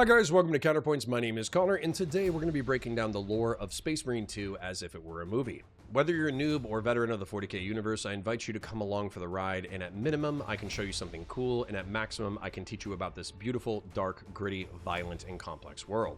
Hi guys, welcome to Counterpoints. My name is Connor, and today we're going to be breaking down the lore of Space Marine 2 as if it were a movie. Whether you're a noob or veteran of the 40k universe, I invite you to come along for the ride, and at minimum, I can show you something cool, and at maximum, I can teach you about this beautiful, dark, gritty, violent, and complex world.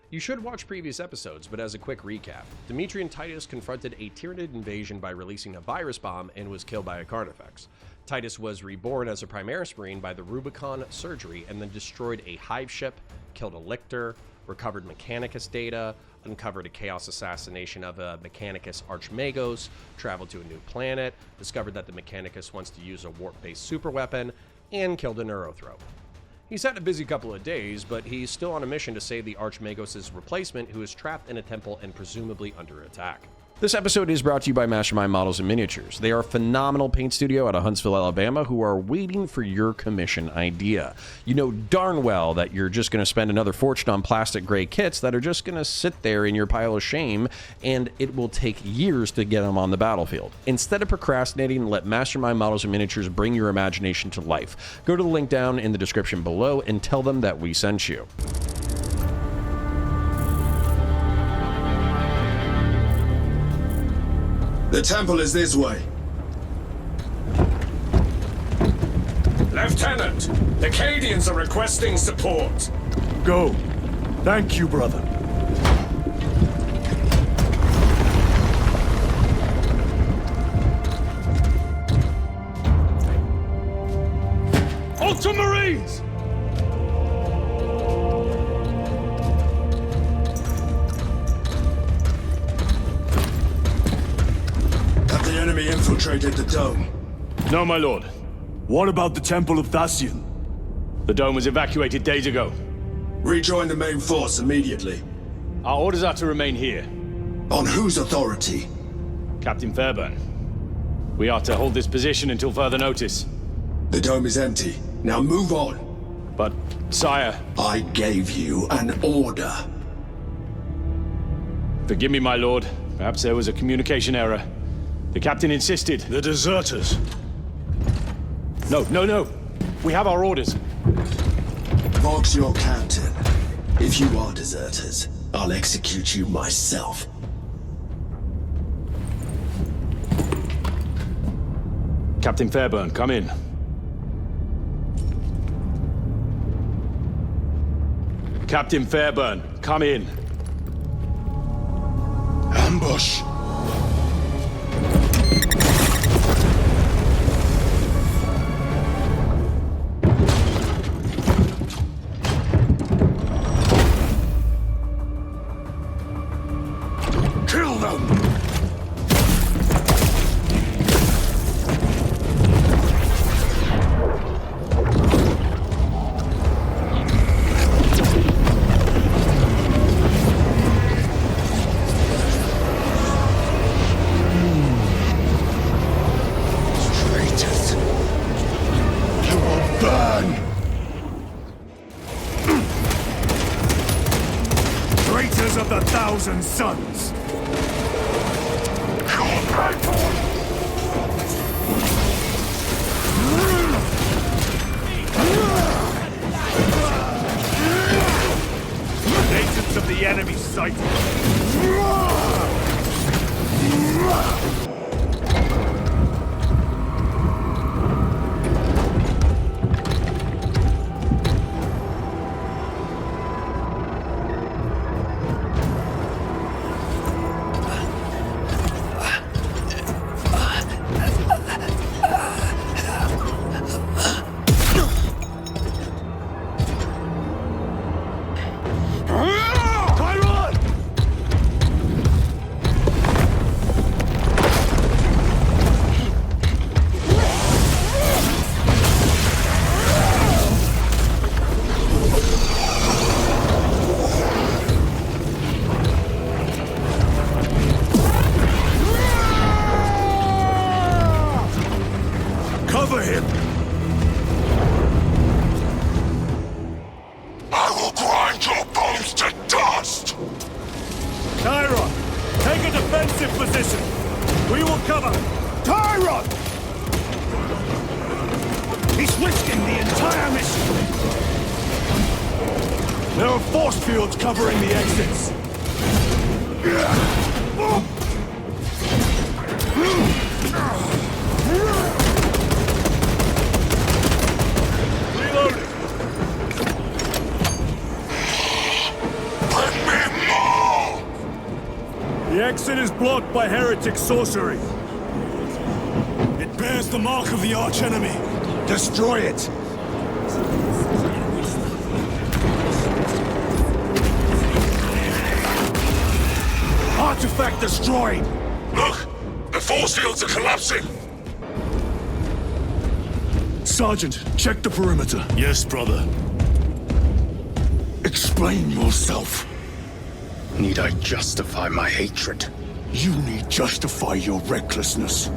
You should watch previous episodes, but as a quick recap, Dimitri and Titus confronted a Tyranid invasion by releasing a virus bomb and was killed by a Carnifex. Titus was reborn as a Primaris Marine by the Rubicon surgery and then destroyed a hive ship, killed a Lictor, recovered Mechanicus data, uncovered a Chaos assassination of a Mechanicus Archmagos, traveled to a new planet, discovered that the Mechanicus wants to use a warp-based superweapon, and killed a Neurothrope. He's had a busy couple of days, but he's still on a mission to save the Archmagos' replacement, who is trapped in a temple and presumably under attack. This episode is brought to you by Mastermind Models and Miniatures. They are a phenomenal paint studio out of Huntsville, Alabama, who are waiting for your commission idea. You know darn well that you're just going to spend another fortune on plastic gray kits that are just going to sit there in your pile of shame, and it will take years to get them on the battlefield. Instead of procrastinating, let Mastermind Models and Miniatures bring your imagination to life. Go to the link down in the description below and tell them that we sent you. The temple is this way. Lieutenant, the Cadians are requesting support. Go. Thank you, brother. Ultramarines! The enemy infiltrated the dome. No, my lord. What about the Temple of Thasian? The dome was evacuated days ago. Rejoin the main force immediately. Our orders are to remain here. On whose authority? Captain Fairburn. We are to hold this position until further notice. The dome is empty. Now move on. But, sire... I gave you an order. Forgive me, my lord. Perhaps there was a communication error. The captain insisted. The deserters. No. We have our orders. Vox your captain. If you are deserters, I'll execute you myself. Captain Fairburn, come in. Captain Fairburn, come in. Ambush! Kill them! Traitors! You will burn! Traitors of the Thousand Sons! Agents of the enemy sighted. Cover him! I will grind your bones to dust! Tyron, take a defensive position! We will cover! Tyron! He's risking the entire mission! There are force fields covering the exits. Reloading. Bring me more! The exit is blocked by heretic sorcery. It bears the mark of the archenemy. Destroy it! Artifact destroyed! Look! The force fields are collapsing! Sergeant, check the perimeter. Yes, brother. Explain yourself. Need I justify my hatred? You need justify your recklessness.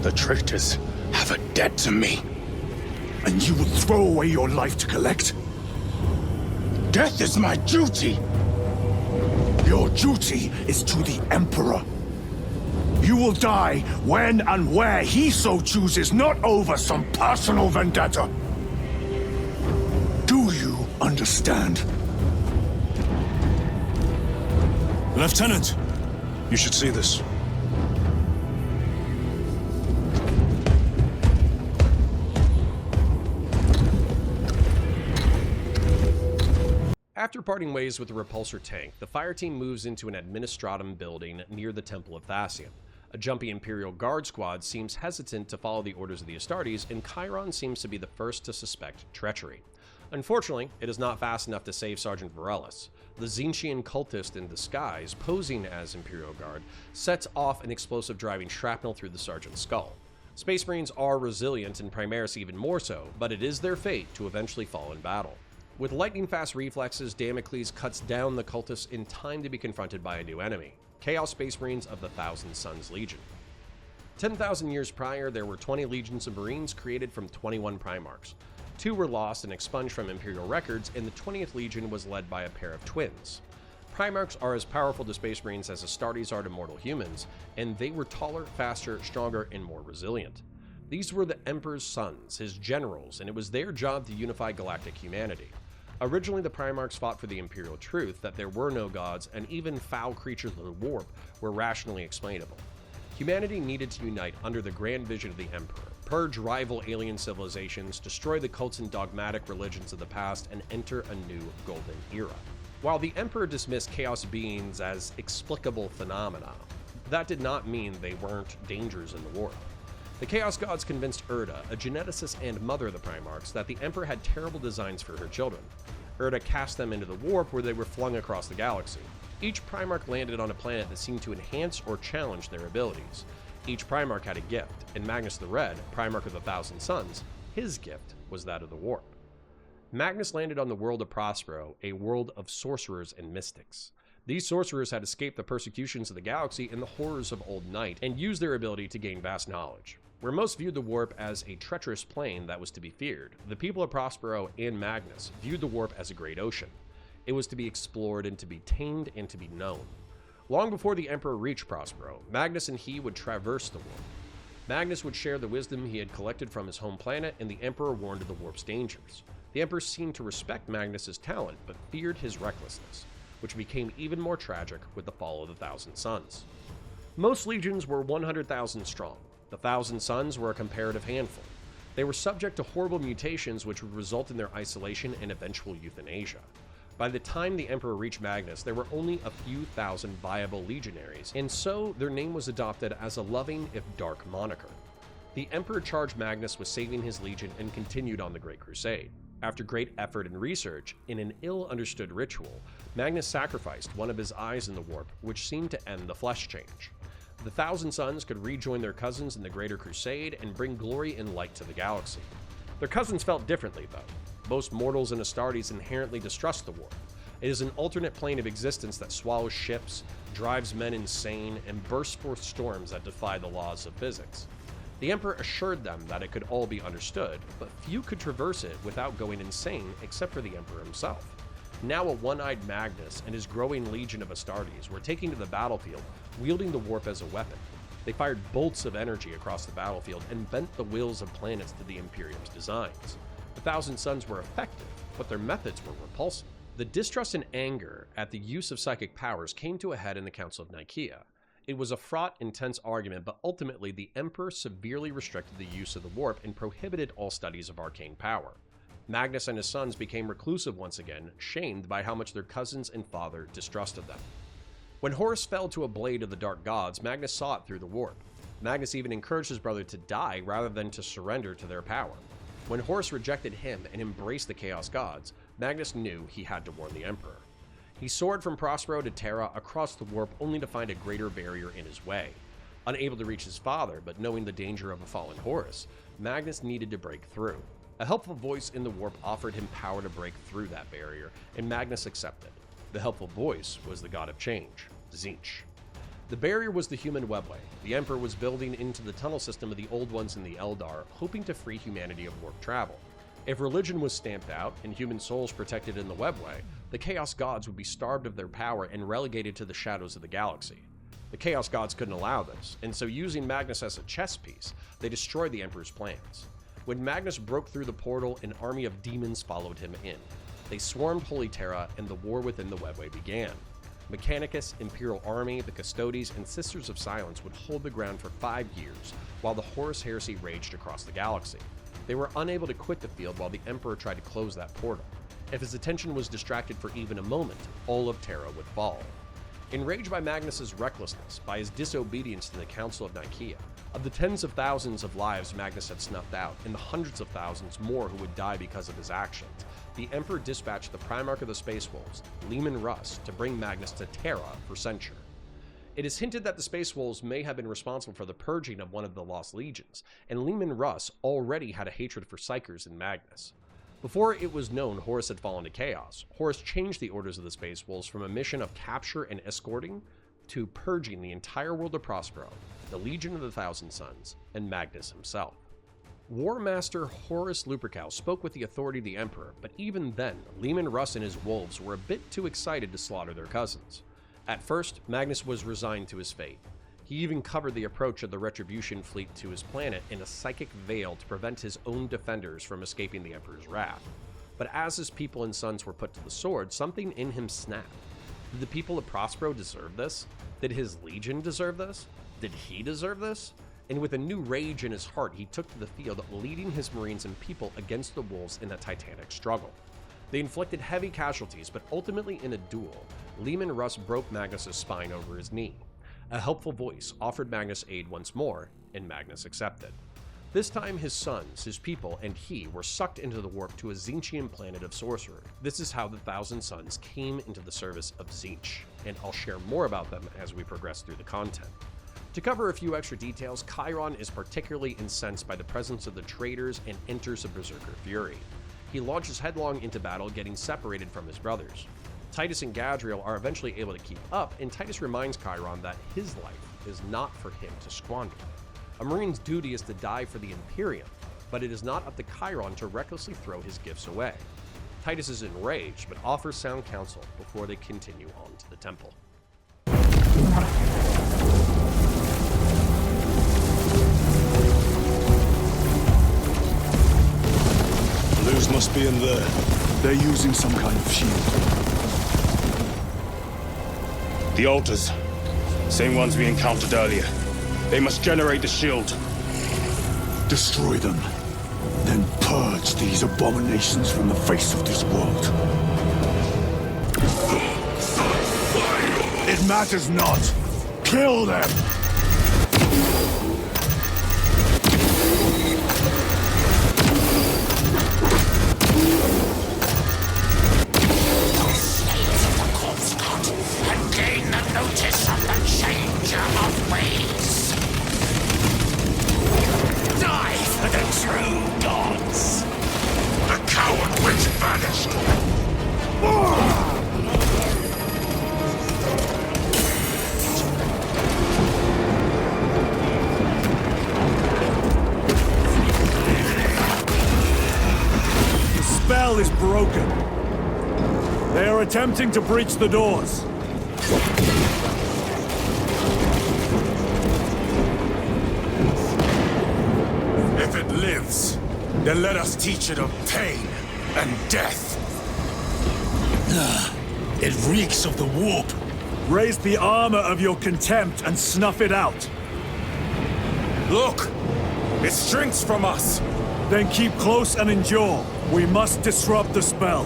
The traitors have a debt to me. And you would throw away your life to collect? Death is my duty! Your duty is to the Emperor. You will die when and where he so chooses, not over some personal vendetta. Do you understand? Lieutenant, you should see this. After parting ways with the repulsor tank, the fire team moves into an administratum building near the Temple of Thasium. A jumpy Imperial Guard squad seems hesitant to follow the orders of the Astartes, and Chiron seems to be the first to suspect treachery. Unfortunately, it is not fast enough to save Sergeant Varellus. The Tzeentchian cultist in disguise, posing as Imperial Guard, sets off an explosive driving shrapnel through the sergeant's skull. Space Marines are resilient, and Primaris even more so, but it is their fate to eventually fall in battle. With lightning-fast reflexes, Damocles cuts down the cultists in time to be confronted by a new enemy, Chaos Space Marines of the Thousand Suns Legion. 10,000 years prior, there were 20 legions of Marines created from 21 Primarchs. 2 were lost and expunged from Imperial records, and the 20th Legion was led by a pair of twins. Primarchs are as powerful to Space Marines as Astartes are to mortal humans, and they were taller, faster, stronger, and more resilient. These were the Emperor's sons, his generals, and it was their job to unify galactic humanity. Originally, the Primarchs fought for the Imperial truth that there were no gods, and even foul creatures of the warp were rationally explainable. Humanity needed to unite under the grand vision of the Emperor, purge rival alien civilizations, destroy the cults and dogmatic religions of the past, and enter a new golden era. While the Emperor dismissed chaos beings as explicable phenomena, that did not mean they weren't dangers in the warp. The Chaos Gods convinced Erda, a geneticist and mother of the Primarchs, that the Emperor had terrible designs for her children. Erda cast them into the warp, where they were flung across the galaxy. Each Primarch landed on a planet that seemed to enhance or challenge their abilities. Each Primarch had a gift, and Magnus the Red, Primarch of the Thousand Suns, his gift was that of the warp. Magnus landed on the world of Prospero, a world of sorcerers and mystics. These sorcerers had escaped the persecutions of the galaxy and the horrors of Old Night, and used their ability to gain vast knowledge. Where most viewed the warp as a treacherous plane that was to be feared, the people of Prospero and Magnus viewed the warp as a great ocean. It was to be explored and to be tamed and to be known. Long before the Emperor reached Prospero, Magnus and he would traverse the warp. Magnus would share the wisdom he had collected from his home planet, and the Emperor warned of the warp's dangers. The Emperor seemed to respect Magnus's talent, but feared his recklessness, which became even more tragic with the fall of the Thousand Suns. Most legions were 100,000 strong. The Thousand Suns were a comparative handful. They were subject to horrible mutations which would result in their isolation and eventual euthanasia. By the time the Emperor reached Magnus, there were only a few thousand viable legionaries, and so their name was adopted as a loving, if dark, moniker. The Emperor charged Magnus with saving his legion and continued on the Great Crusade. After great effort and research, in an ill-understood ritual, Magnus sacrificed one of his eyes in the warp, which seemed to end the flesh change. The Thousand Suns could rejoin their cousins in the Greater Crusade and bring glory and light to the galaxy. Their cousins felt differently, though. Most mortals and Astartes inherently distrust the warp. It is an alternate plane of existence that swallows ships, drives men insane, and bursts forth storms that defy the laws of physics. The Emperor assured them that it could all be understood, but few could traverse it without going insane except for the Emperor himself. Now a one-eyed Magnus and his growing legion of Astartes were taking to the battlefield, wielding the warp as a weapon. They fired bolts of energy across the battlefield and bent the wills of planets to the Imperium's designs. The Thousand Suns were effective, but their methods were repulsive. The distrust and anger at the use of psychic powers came to a head in the Council of Nicaea. It was a fraught, intense argument, but ultimately the Emperor severely restricted the use of the warp and prohibited all studies of arcane power. Magnus and his sons became reclusive once again, shamed by how much their cousins and father distrusted them. When Horus fell to a blade of the dark gods, Magnus saw it through the warp. Magnus even encouraged his brother to die rather than to surrender to their power. When Horus rejected him and embraced the Chaos Gods, Magnus knew he had to warn the Emperor. He soared from Prospero to Terra across the warp only to find a greater barrier in his way. Unable to reach his father, but knowing the danger of a fallen Horus, Magnus needed to break through. A helpful voice in the warp offered him power to break through that barrier, and Magnus accepted. The helpful voice was the god of change, Tzeentch. The barrier was the human webway. The Emperor was building into the tunnel system of the Old Ones in the Eldar, hoping to free humanity of warp travel. If religion was stamped out and human souls protected in the webway, the Chaos Gods would be starved of their power and relegated to the shadows of the galaxy. The Chaos Gods couldn't allow this, and so using Magnus as a chess piece, they destroyed the Emperor's plans. When Magnus broke through the portal, an army of demons followed him in. They swarmed Holy Terra, and the war within the webway began. Mechanicus, Imperial Army, the Custodes, and Sisters of Silence would hold the ground for 5 years, while the Horus Heresy raged across the galaxy. They were unable to quit the field while the Emperor tried to close that portal. If his attention was distracted for even a moment, all of Terra would fall. Enraged by Magnus's recklessness, by his disobedience to the Council of Nicaea, of the tens of thousands of lives Magnus had snuffed out, and the hundreds of thousands more who would die because of his actions, the Emperor dispatched the Primarch of the Space Wolves, Leman Russ, to bring Magnus to Terra for censure. It is hinted that the Space Wolves may have been responsible for the purging of one of the Lost Legions, and Leman Russ already had a hatred for Psykers and Magnus. Before it was known Horus had fallen to chaos, Horus changed the orders of the Space Wolves from a mission of capture and escorting to purging the entire world of Prospero, the Legion of the Thousand Suns, and Magnus himself. War Master Horus Lupercal spoke with the authority of the Emperor, but even then, Leman Russ and his wolves were a bit too excited to slaughter their cousins. At first, Magnus was resigned to his fate. He even covered the approach of the Retribution fleet to his planet in a psychic veil to prevent his own defenders from escaping the Emperor's wrath. But as his people and sons were put to the sword, something in him snapped. Did the people of Prospero deserve this? Did his legion deserve this? Did he deserve this? And with a new rage in his heart, he took to the field, leading his marines and people against the wolves in a titanic struggle. They inflicted heavy casualties, but ultimately in a duel, Leman Russ broke Magnus' spine over his knee. A helpful voice offered Magnus aid once more, and Magnus accepted. This time his sons, his people, and he were sucked into the warp to a Tzeentchian planet of sorcery. This is how the Thousand Sons came into the service of Tzeentch, and I'll share more about them as we progress through the content. To cover a few extra details, Chiron is particularly incensed by the presence of the traitors and enters a berserker fury. He launches headlong into battle, getting separated from his brothers. Titus and Gadriel are eventually able to keep up, and Titus reminds Chiron that his life is not for him to squander. A Marine's duty is to die for the Imperium, but it is not up to Chiron to recklessly throw his gifts away. Titus is enraged, but offers sound counsel before they continue on to the temple. Blues must be in there. They're using some kind of shield. The altars. Same ones we encountered earlier. They must generate the shield. Destroy them. Then purge these abominations from the face of this world. It matters not. Kill them! Notice of the changer of ways. Die for the true gods. The coward witch vanished. The spell is broken. They are attempting to breach the doors. If it lives, then let us teach it of pain and death. It reeks of the warp. Raise the armor of your contempt and snuff it out. Look! It shrinks from us! Then keep close and endure. We must disrupt the spell.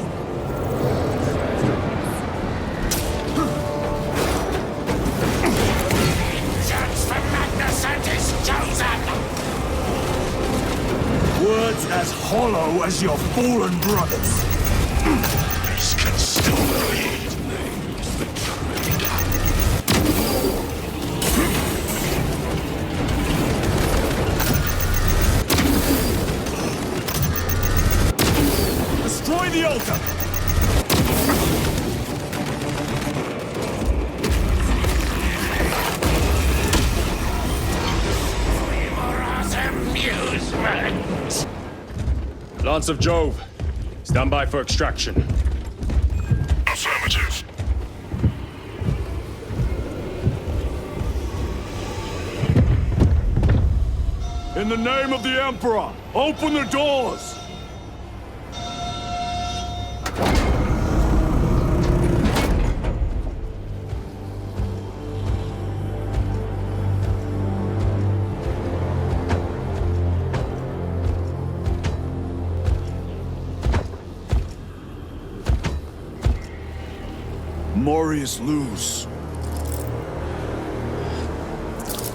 Vengeance for Magnus and his chosen! Words as hollow as your fallen brothers. This can still bleed. Destroy the altar! Mora's amusement! Lance of Jove, stand by for extraction. Affirmative. In the name of the Emperor, open the doors! Morius lose.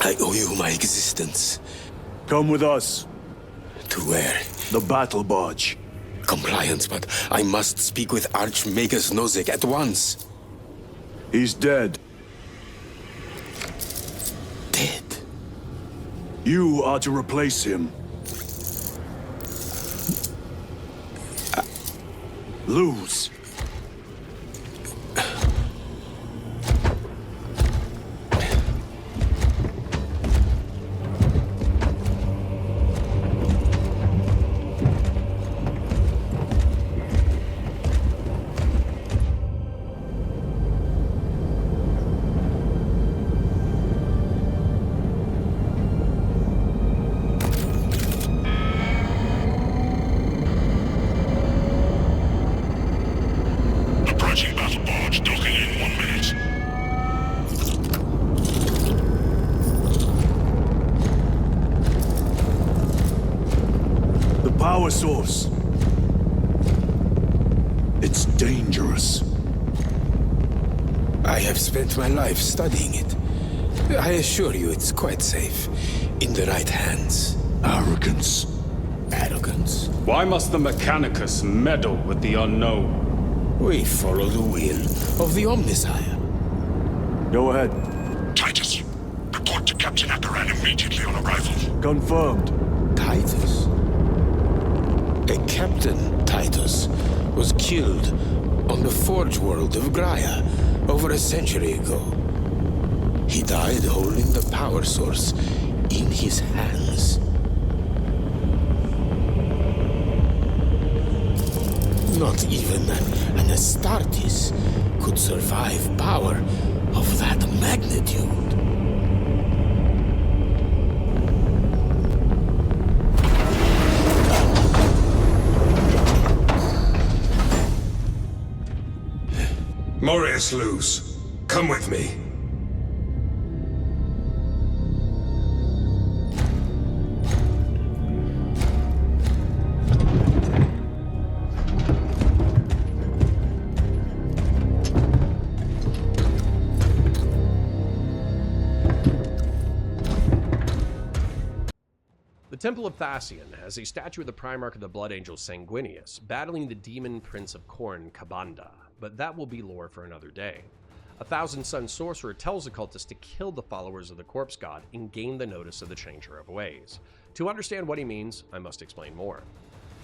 I owe you my existence. Come with us. To where? The battle barge. Compliance, but I must speak with Archmagus Nozick at once. He's dead. Dead? You are to replace him. Lose. Approaching battle barge, docking in 1 minute. The power source. It's dangerous. I have spent my life studying it. I assure you it's quite safe. In the right hands. Arrogance. Arrogance? Why must the Mechanicus meddle with the unknown? We follow the will of the Omnisire. Go ahead. Titus, report to Captain Akaran immediately on arrival. Confirmed. Titus? A Captain Titus was killed on the Forge world of Graia over a century ago. He died holding the power source in his hands. Not even an Astartes could survive power of that magnitude. Morius Luz, come with me. The Temple of Thasian has a statue of the Primarch of the Blood Angel Sanguinius battling the demon prince of Khorne, Kabanda, but that will be lore for another day. A Thousand Sun sorcerer tells the cultist to kill the followers of the corpse god and gain the notice of the Changer of Ways. To understand what he means, I must explain more.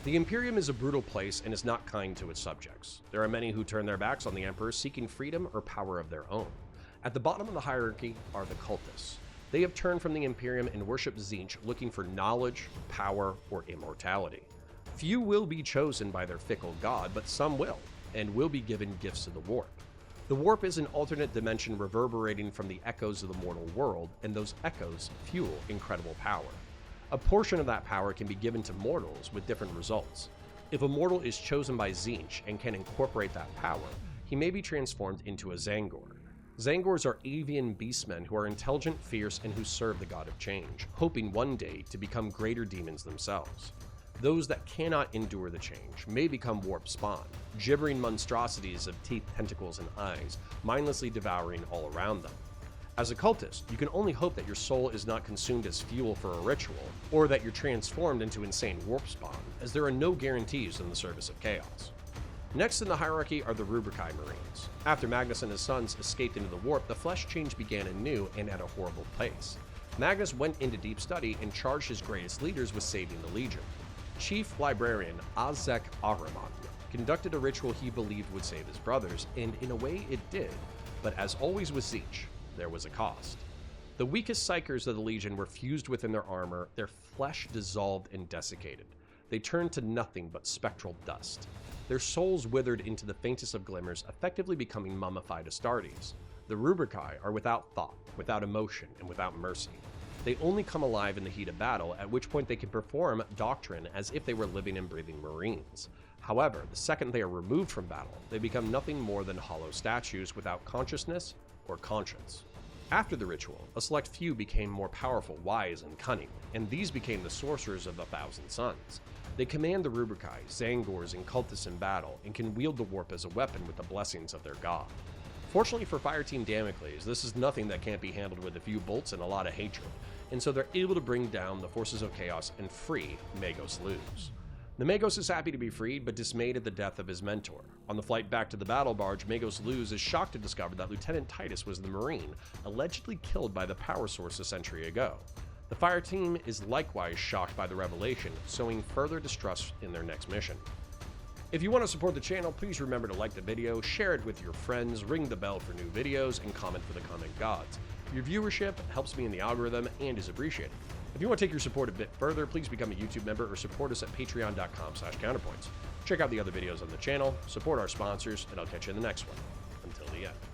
The Imperium is a brutal place and is not kind to its subjects. There are many who turn their backs on the Emperor seeking freedom or power of their own. At the bottom of the hierarchy are the cultists. They have turned from the Imperium and worship Tzeentch, looking for knowledge, power, or immortality. Few will be chosen by their fickle god, but some will, and will be given gifts of the Warp. The Warp is an alternate dimension reverberating from the echoes of the mortal world, and those echoes fuel incredible power. A portion of that power can be given to mortals with different results. If a mortal is chosen by Tzeentch and can incorporate that power, he may be transformed into a Zangor. Zangors are avian beastmen who are intelligent, fierce, and who serve the god of change, hoping one day to become greater demons themselves. Those that cannot endure the change may become warp spawn, gibbering monstrosities of teeth, tentacles, and eyes, mindlessly devouring all around them. As a cultist, you can only hope that your soul is not consumed as fuel for a ritual, or that you're transformed into insane warp spawn, as there are no guarantees in the service of chaos. Next in the hierarchy are the Rubricae Marines. After Magnus and his sons escaped into the warp, the flesh change began anew and at a horrible pace. Magnus went into deep study and charged his greatest leaders with saving the Legion. Chief Librarian Azek Ahriman conducted a ritual he believed would save his brothers, and in a way it did, but as always with Siege, there was a cost. The weakest psychers of the Legion were fused within their armor, their flesh dissolved and desiccated. They turned to nothing but spectral dust. Their souls withered into the faintest of glimmers, effectively becoming mummified Astartes. The Rubricae are without thought, without emotion, and without mercy. They only come alive in the heat of battle, at which point they can perform doctrine as if they were living and breathing Marines. However, the second they are removed from battle, they become nothing more than hollow statues without consciousness or conscience. After the ritual, a select few became more powerful, wise, and cunning, and these became the sorcerers of the Thousand Suns. They command the Rubricae, Zangors, and cultists in battle, and can wield the warp as a weapon with the blessings of their god. Fortunately for Fireteam Damocles, this is nothing that can't be handled with a few bolts and a lot of hatred, and so they're able to bring down the forces of chaos and free Magos Luz. The Magos is happy to be freed, but dismayed at the death of his mentor. On the flight back to the battle barge, Magos Luz is shocked to discover that Lieutenant Titus was the Marine, allegedly killed by the power source a century ago. The fire team is likewise shocked by the revelation, sowing further distrust in their next mission. If you want to support the channel, please remember to like the video, share it with your friends, ring the bell for new videos, and comment for the comment gods. Your viewership helps me in the algorithm and is appreciated. If you want to take your support a bit further, please become a YouTube member or support us at patreon.com/counterpoints. Check out the other videos on the channel, support our sponsors, and I'll catch you in the next one. Until the end.